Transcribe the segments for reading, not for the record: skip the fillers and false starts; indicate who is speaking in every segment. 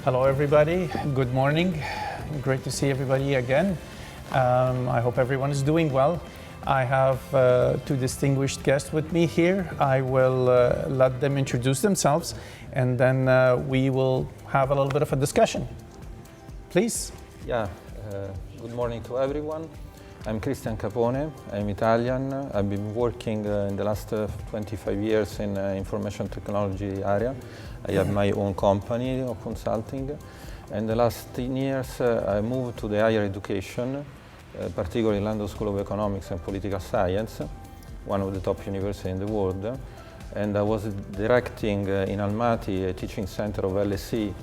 Speaker 1: Hello, everybody. Good morning. Great to see everybody again. I hope everyone is doing well. I have two distinguished guests with me here. I will let them introduce themselves, and then we will have a little bit of a discussion. Please.
Speaker 2: Yeah. Good morning to everyone. I'm Kристиан Капоне. I'm Italian. I've been working in the last 25 years in information technology area. I have my own company of consulting. And the last 10 years I moved to the higher education, particularly London School of Economics and Political Science, one of the top universities in the world. And I was directing in Almaty a teaching center of LSE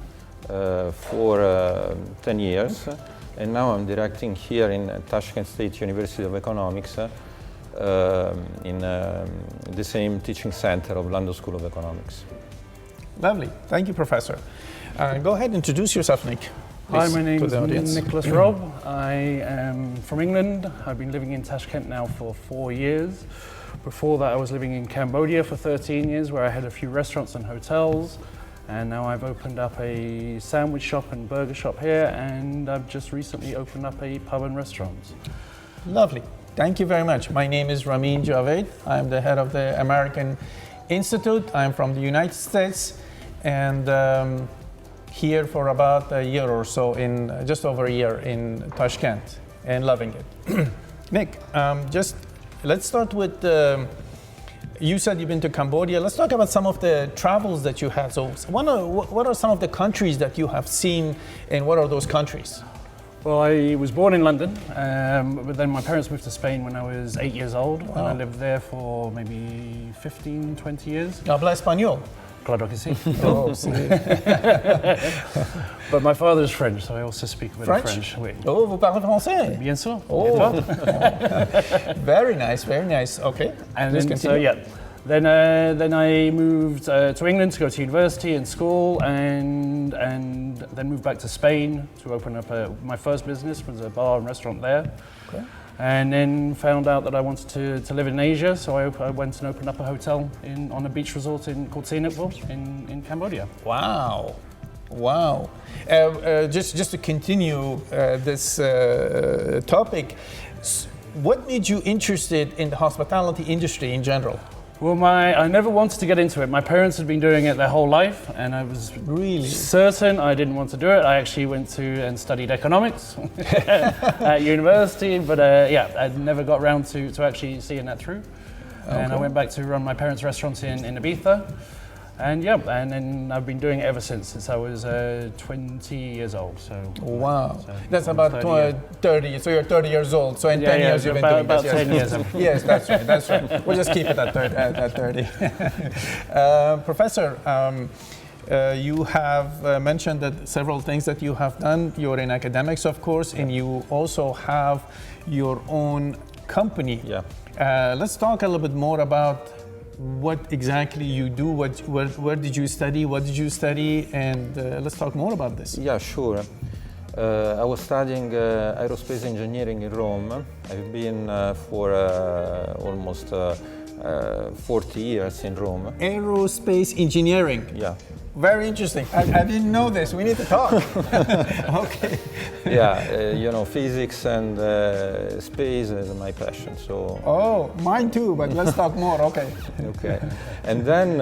Speaker 2: for 10 years. And now I'm directing here in Tashkent State University of Economics in the same teaching center of London School of Economics.
Speaker 1: Lovely. Thank you, Professor. Go ahead and introduce yourself, Nick.
Speaker 3: Hi, my name is Nicholas Robbe. I am from England. I've been living in Tashkent now for 4 years. Before that, I was living in Cambodia for 13 years, where I had a few restaurants and hotels. And now I've opened up a sandwich shop and burger shop here, and I've just recently opened up a pub and restaurant.
Speaker 1: Lovely. Thank you very much. My name is Rameen Javid. I'm the head of the American Institute. I'm from the United States, and here for about a year or so, just over a year in Tashkent, and loving it. Nick, let's start with you said you've been to Cambodia. Let's talk about some of the travels that you had. So what are some of the countries that you have seen, and what are those countries?
Speaker 3: Well, I was born in London, but then my parents moved to Spain when I was 8 years old. Wow. And I lived there for maybe 15, 20 years.
Speaker 1: ¿Habla español?
Speaker 3: Claro que sí.
Speaker 1: Oh, sí.
Speaker 3: But my father is French, so I also speak a bit of French. Oui.
Speaker 1: Oh, vous parlez français?
Speaker 3: Bien sûr.
Speaker 1: Oh. Very nice, very nice. Okay.
Speaker 3: And then I moved to England to go to university and school, and then moved back to Spain to open up my first business, was a bar and restaurant there. Okay. And then found out that I wanted to live in Asia, so I went and opened up a hotel on a beach resort called Sihanoukville in Cambodia.
Speaker 1: Wow. Wow. Just to continue this topic, what made you interested in the hospitality industry in general?
Speaker 3: Well, I never wanted to get into it. My parents had been doing it their whole life, and I was really certain I didn't want to do it. I actually went and studied economics at university, but I never got around to actually seeing that through. Okay. And I went back to run my parents' restaurant in Ibiza. And then I've been doing it ever since I was 20 years old. So
Speaker 1: wow, that's about 30. So you're 30 years old. So in 10 years you've been doing
Speaker 3: about
Speaker 1: this.
Speaker 3: 10 years.
Speaker 1: Yes, that's right. We'll just keep it at 30. Professor, you have mentioned that several things that you have done. You're in academics, of course, and you also have your own company.
Speaker 2: Yeah.
Speaker 1: Let's talk a little bit more about what exactly you do, where did you study, what did you study, and let's talk more about this.
Speaker 2: Yeah, sure. I was studying aerospace engineering in Rome. I've been for almost 40 years in Rome.
Speaker 1: Aerospace engineering?
Speaker 2: Yeah.
Speaker 1: Very interesting. I didn't know this. We need to talk. Okay.
Speaker 2: Yeah, physics and space is my passion. So.
Speaker 1: Oh, mine too. But let's talk more. Okay.
Speaker 2: Okay. And then,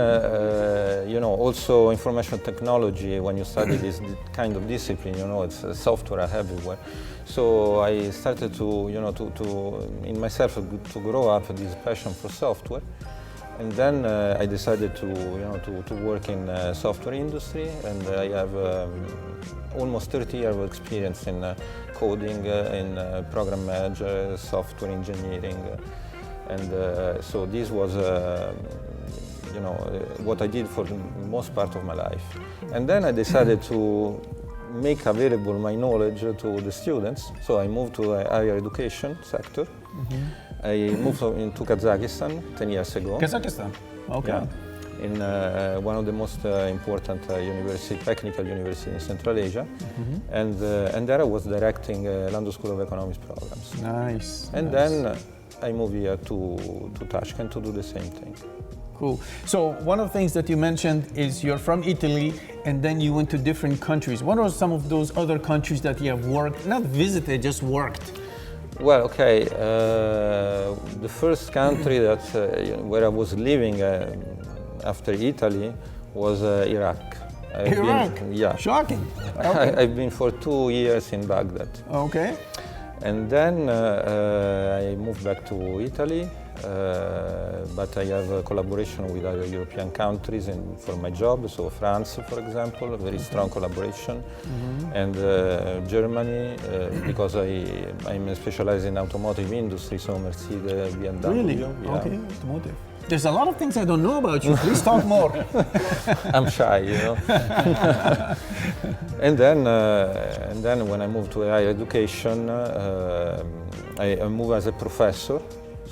Speaker 2: also information technology. When you study this kind of discipline, it's software everywhere. So I started to in myself to grow up this passion for software. And then I decided to work in software industry, and I have almost 30 years of experience in coding, in program manager, software engineering, and so this was what I did for the most part of my life. And then I decided to make available my knowledge to the students, so I moved to the higher education sector. Mm-hmm. I moved into Kazakhstan 10 years ago.
Speaker 1: Kazakhstan, okay.
Speaker 2: Yeah. In one of the most important technical universities in Central Asia. Mm-hmm. And there I was directing London School of Economics programs.
Speaker 1: Nice.
Speaker 2: And then I moved here to Tashkent to do the same thing.
Speaker 1: cool. So one of the things that you mentioned is you're from Italy and then you went to different countries. What are some of those other countries that you have worked, not visited, just worked?
Speaker 2: Well, okay. The first country that where I was living after Italy was Iraq.
Speaker 1: Iraq?
Speaker 2: Yeah.
Speaker 1: Shocking. Okay.
Speaker 2: I've been for 2 years in Baghdad.
Speaker 1: Okay.
Speaker 2: And then I moved back to Italy, but I have a collaboration with other European countries for my job. So France, for example, a very strong collaboration, and Germany, because I'm specialized in automotive industry, so Mercedes, BMW.
Speaker 1: Really?
Speaker 2: Yeah.
Speaker 1: Okay, automotive. There's a lot of things I don't know about you. Please talk more.
Speaker 2: I'm shy, you know. And then when I moved to higher education, I moved as a professor,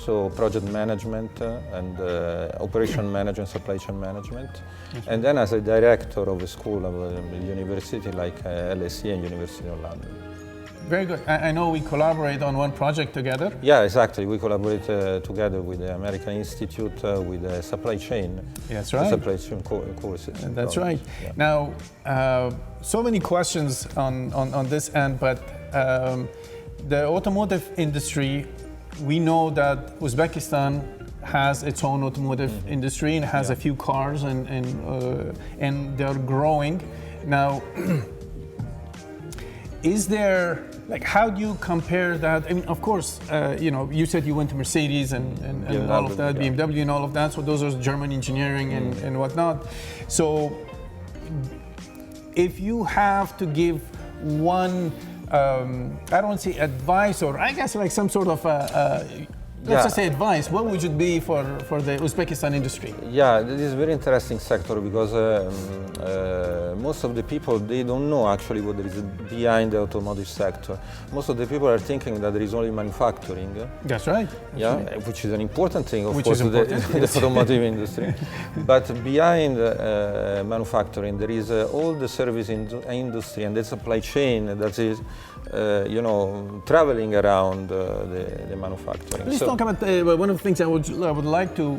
Speaker 2: so project management and operation management, supply chain management. And then as a director of a school of a university like LSE and University of London.
Speaker 1: Very good. I know we collaborate on one project together.
Speaker 2: Yeah, exactly. We collaborate together with the American Institute with the supply chain.
Speaker 1: That's right.
Speaker 2: Supply chain courses.
Speaker 1: That's right. Yeah. Now, so many questions on this end, but the automotive industry, we know that Uzbekistan has its own automotive industry and has a few cars and they're growing. Now, is there, like, how do you compare that? I mean, of course, you know, you said you went to Mercedes and all of that, BMW and all of that, so those are German engineering and whatnot. So if you have to give one, I don't want to say advice, or I guess like some sort of let's just say advice, what would it be for the Uzbekistan industry?
Speaker 2: Yeah, this is a very interesting sector because most of the people, they don't know actually what there is behind the automotive sector. Most of the people are thinking that there is only manufacturing.
Speaker 1: That's right.
Speaker 2: Yeah, which is an important thing, of course, in the automotive industry. But behind manufacturing, there is all the service industry and the supply chain that is, you know, traveling around the manufacturing.
Speaker 1: Let's talk about one of the things I would like to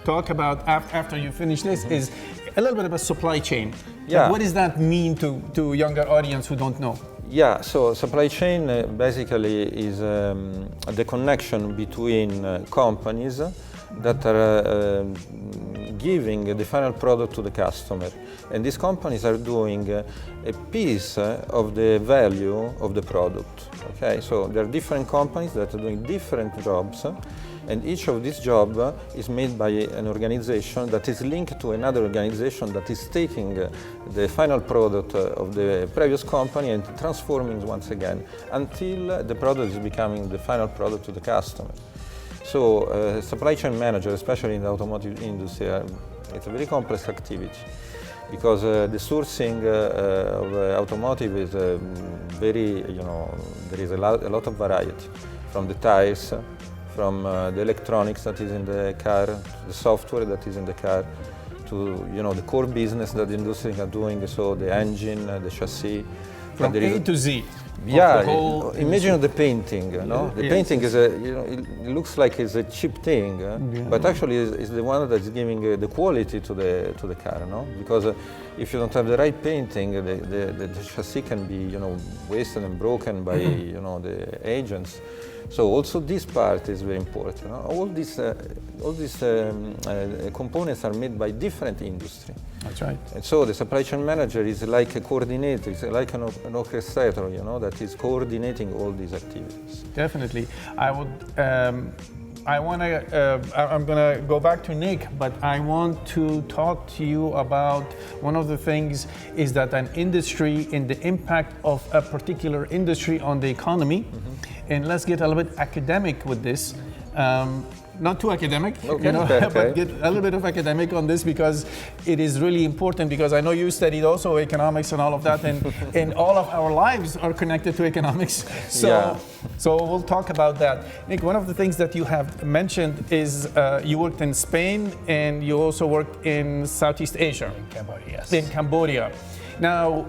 Speaker 1: talk about after you finish this is a little bit about supply chain.
Speaker 2: Yeah.
Speaker 1: Like, what does that mean to younger audience who don't know?
Speaker 2: Yeah, so supply chain basically is the connection between companies that are giving the final product to the customer. And these companies are doing a piece of the value of the product. Okay, so there are different companies that are doing different jobs, and each of these jobs is made by an organization that is linked to another organization that is taking the final product of the previous company and transforming once again until the product is becoming the final product to the customer. So supply chain manager, especially in the automotive industry, it's a very complex activity because the sourcing of automotive is very, you know, there is a lot of variety, from the tires, from the electronics that is in the car, the software that is in the car, to, you know, the core business that the industry are doing, so the engine, the chassis.
Speaker 1: From A to Z.
Speaker 2: Yeah, imagine the painting, no? The painting is a, you know, it looks like it's a cheap thing, but actually is the one that's giving the quality to the car, no? Because if you don't have the right painting, the chassis can be, you know, wasted and broken by, you know, the agents. So also this part is very important. No? All these components are made by different industry.
Speaker 1: That's right.
Speaker 2: And so the supply chain manager is like a coordinator, it's like an orchestrator, you know, that is coordinating all these activities.
Speaker 1: Definitely. I'm going to go back to Nick, but I want to talk to you about one of the things is that an industry and the impact of a particular industry on the economy. And let's get a little bit academic with this. Not too academic,
Speaker 2: okay,
Speaker 1: you know,
Speaker 2: okay.
Speaker 1: but get a little bit of academic on this because it is really important, because I know you studied also economics and all of that, and all of our lives are connected to economics. So we'll talk about that. Nick, one of the things that you have mentioned is you worked in Spain and you also worked in Southeast Asia.
Speaker 3: In Cambodia, yes.
Speaker 1: In Cambodia. Now,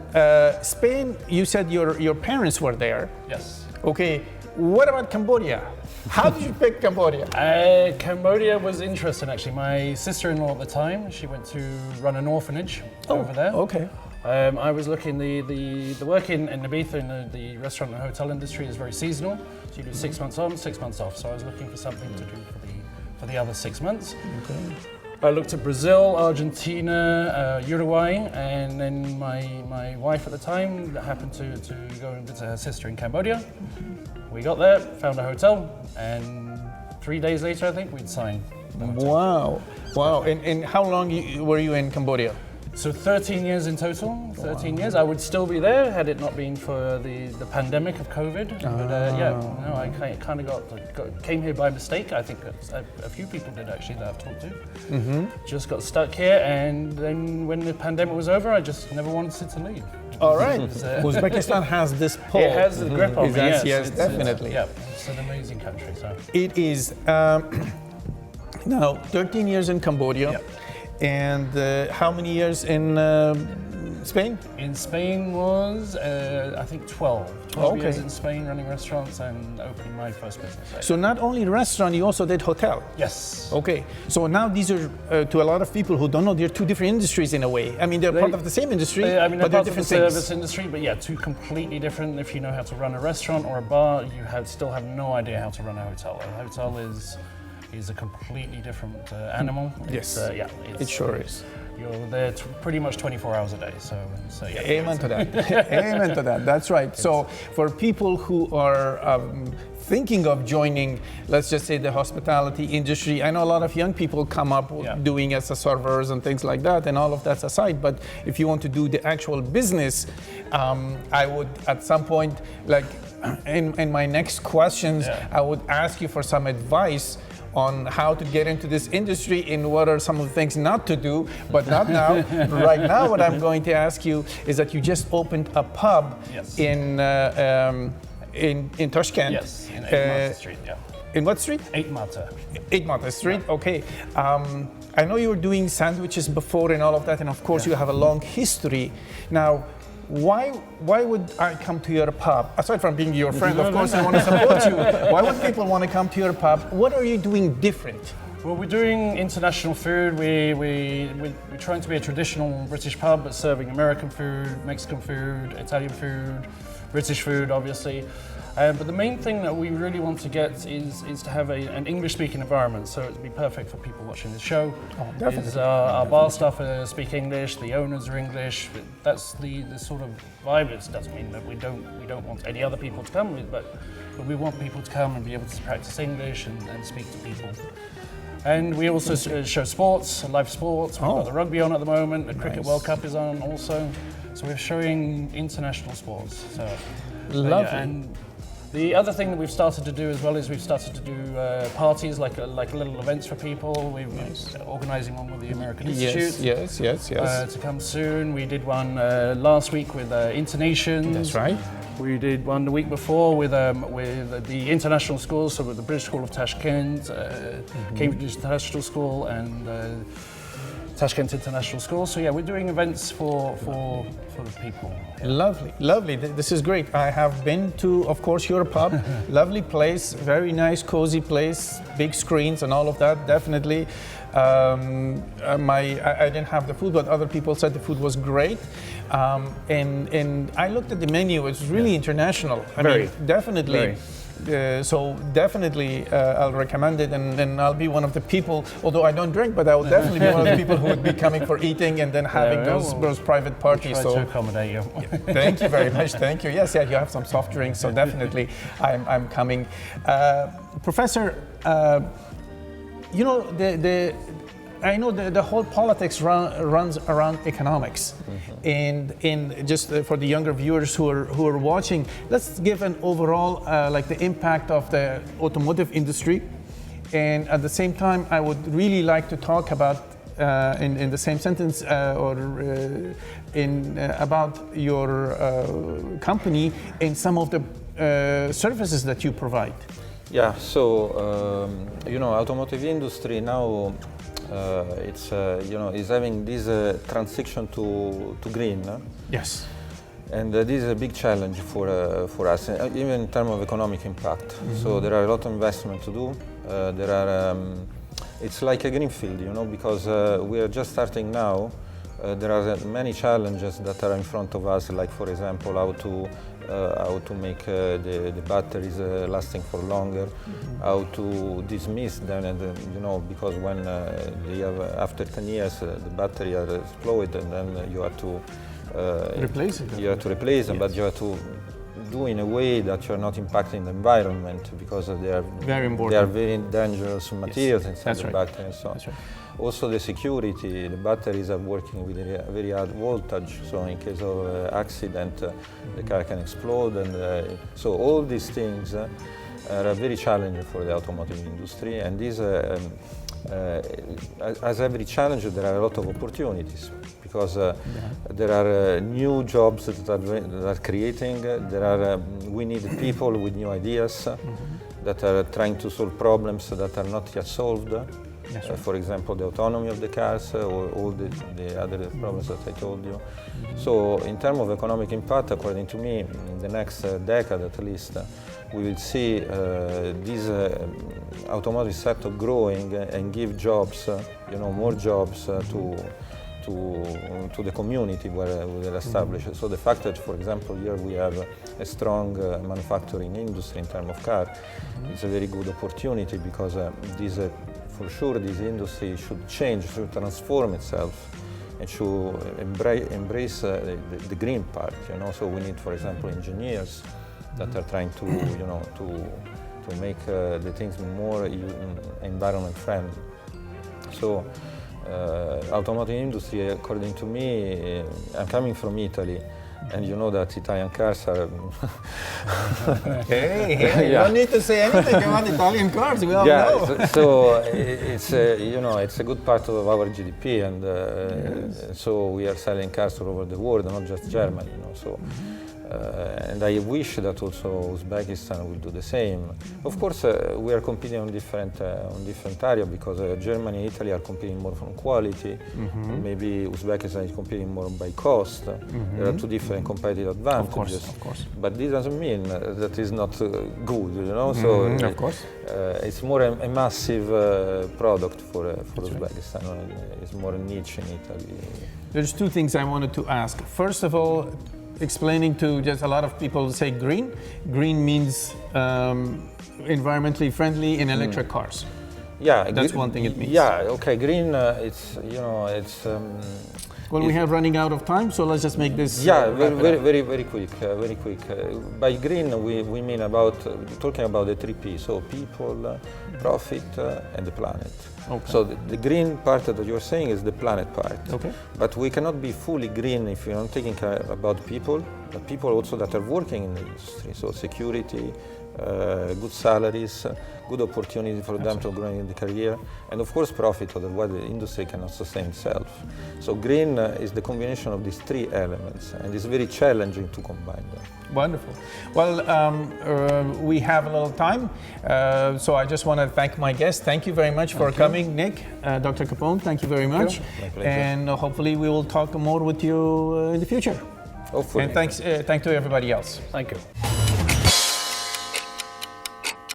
Speaker 1: Spain, you said your parents were there.
Speaker 3: Yes.
Speaker 1: Okay. what about Cambodia? How did you pick Cambodia?
Speaker 3: Cambodia was interesting, actually. My sister-in-law at the time, she went to run an orphanage over there.
Speaker 1: Okay.
Speaker 3: I was looking, the work in Ibiza in the restaurant and hotel industry is very seasonal. So you do 6 months on, 6 months off. So I was looking for something to do for the other 6 months.
Speaker 1: Okay.
Speaker 3: I looked at Brazil, Argentina, Uruguay, and then my wife at the time happened to go and visit her sister in Cambodia. We got there, found a hotel, and 3 days later, I think, we'd signed.
Speaker 1: Wow. Wow. And how long were you in Cambodia?
Speaker 3: So 13 years in total, 13 years. I would still be there had it not been for the pandemic of COVID. But I kind of came here by mistake. I think a few people did actually that I've talked to.
Speaker 1: Mm-hmm.
Speaker 3: Just got stuck here, and then when the pandemic was over, I just never wanted to leave.
Speaker 1: All right. Uzbekistan has this pull.
Speaker 3: It has the grip on me,
Speaker 1: yes, definitely.
Speaker 3: It's an amazing country. So.
Speaker 1: It is. Now, 13 years in Cambodia.
Speaker 3: Yep.
Speaker 1: And how many years in Spain?
Speaker 3: In Spain was, I think, 12 years in Spain running restaurants and opening my first business.
Speaker 1: So not only restaurant, you also did hotel?
Speaker 3: Yes.
Speaker 1: Okay. So now these are, to a lot of people who don't know, they're two different industries in a way. I mean, they're part of the same industry, but they're different things.
Speaker 3: Service industry, but yeah, two completely different. If you know how to run a restaurant or a bar, you still have no idea how to run a hotel. A hotel is a completely different animal.
Speaker 1: Yes. It sure is.
Speaker 3: You're there pretty much 24 hours a day. So yeah.
Speaker 1: Amen to that. Amen to that. That's right. So for people who are thinking of joining, let's just say, the hospitality industry, I know a lot of young people come up doing as a servers and things like that, and all of that's aside. But if you want to do the actual business, I would at some point, like in my next questions, I would ask you for some advice on how to get into this industry and what are some of the things not to do, but not now. Right now, what I'm going to ask you is that you just opened a pub in Tashkent.
Speaker 3: Yes, in 8 Mata Street,
Speaker 1: In what street?
Speaker 3: 8 Mata.
Speaker 1: 8 Mata Street, okay. I know you were doing sandwiches before and all of that, and of course you have a long history. Now, why would I come to your pub? Aside from being your friend, of course, I want to support you. Why would people want to come to your pub? What are you doing different?
Speaker 3: Well, we're doing international food. We're trying to be a traditional British pub, but serving American food, Mexican food, Italian food, British food, obviously. But the main thing that we really want to get is to have an English-speaking environment, so it'd be perfect for people watching the show.
Speaker 1: Oh, definitely.
Speaker 3: Our bar staff speak English, the owners are English. That's the sort of vibe. It doesn't mean that we don't want any other people to come, but we want people to come and be able to practice English and speak to people. And we also show sports, live sports. We've got the rugby on at the moment. The Cricket World Cup is on also. So we're showing international sports.
Speaker 1: Lovely.
Speaker 3: And the other thing that we've started to do as well is we've started to do parties, like little events for people. We're organising one with the American Institute.
Speaker 1: Yes.
Speaker 3: To come soon. We did one last week with Internations.
Speaker 1: That's right.
Speaker 3: We did one the week before with the international schools, so with the British School of Tashkent, Cambridge International School, and Tashkent International School. So yeah, we're doing events for the people.
Speaker 1: Yeah. Lovely. This is great. I have been to, of course, your pub. Lovely place, very nice, cozy place, big screens and all of that. Definitely. I didn't have the food, but other people said the food was great. And I looked at the menu. It's really international. I mean, definitely. So definitely I'll recommend it, and then I'll be one of the people, although I don't drink, but I will definitely be one of the people who would be coming for eating and then having those private parties.
Speaker 3: We'll try to accommodate you.
Speaker 1: Thank you very much. Thank you. Yes, you have some soft drinks, so definitely I'm coming. Professor, you know, I know the whole politics runs around economics, and just for the younger viewers who are watching, let's give an overall like the impact of the automotive industry, and at the same time, I would really like to talk about in the same sentence about your company and some of the services that you provide.
Speaker 2: Yeah. So you know, automotive industry now. It's is having this transition to green.
Speaker 1: Yes.
Speaker 2: And this is a big challenge for us, even in terms of economic impact. So there are a lot of investment to do. It's like a greenfield, you know, because we are just starting now. There are many challenges that are in front of us, like for example, how to make the batteries lasting for longer, how to dismiss them, and you know, because when they have after 10 years the battery are exploded, and then you have to
Speaker 1: replace it.
Speaker 2: You have to replace them, but you have to do in a way that you are not impacting the environment, because they are
Speaker 1: very important.
Speaker 2: They are very dangerous materials inside the battery and so on.
Speaker 1: That's right.
Speaker 2: Also the security, the batteries are working with a very high voltage, so in case of accident the car can explode, and so all these things are very challenging for the automotive industry, and these as every challenge there are a lot of opportunities, because there are new jobs that are creating, we need people with new ideas that are trying to solve problems that are not yet solved. For example, the autonomy of the cars, or all the other problems that I told you. So in terms of economic impact, according to me, in the next decade at least, we will see this automotive sector growing and give jobs, you know, more jobs to the community where we are established. So the fact that, for example, here we have a strong manufacturing industry in terms of car, it's a very good opportunity, because for sure this industry should change, should transform itself, and should embrace the green part, you know. So we need, for example, engineers that are trying to, you know, to make the things more environment friendly. So automotive industry, according to me, I'm coming from Italy, and you know that Italian cars are.
Speaker 1: Hey, you don't need to say anything about Italian cars. We all know.
Speaker 2: So it's you know, it's a good part of our GDP, and so we are selling cars all over the world, not just Germany. You know, so. And I wish that also Uzbekistan will do the same. Of course, we are competing on different areas, because Germany and Italy are competing more from quality. Maybe Uzbekistan is competing more by cost. There are two different competitive advantages.
Speaker 1: Of course.
Speaker 2: But this doesn't mean that is not good, you know. So
Speaker 1: of course,
Speaker 2: it's more a massive product for Uzbekistan. Right? It's more niche in Italy.
Speaker 1: There's two things I wanted to ask. First of all, explaining to just a lot of people say green. Green means environmentally friendly in electric cars.
Speaker 2: Yeah,
Speaker 1: that's one thing it means.
Speaker 2: Yeah, okay. Green, it's, you know, it's.
Speaker 1: Well, we have running out of time, so let's just make this.
Speaker 2: Yeah, very quick. By green, we mean about talking about the 3 P. So people, profit, and the planet.
Speaker 1: Okay.
Speaker 2: So the green part that you're saying is the planet part.
Speaker 1: Okay.
Speaker 2: But we cannot be fully green if you're not taking care about people, but people also that are working in the industry. So security, good salaries, good opportunity for them to grow in the career, and of course profit, otherwise the industry cannot sustain itself. So green is the combination of these 3 elements, and it's very challenging to combine them.
Speaker 1: Wonderful. Well, we have a little time, so I just want to thank my guests. Thank you very much for coming, Nick. Dr. Capone, thank you very much.
Speaker 2: My pleasure.
Speaker 1: And hopefully we will talk more with you in the future.
Speaker 2: Hopefully.
Speaker 1: And thanks to everybody else.
Speaker 3: Thank you.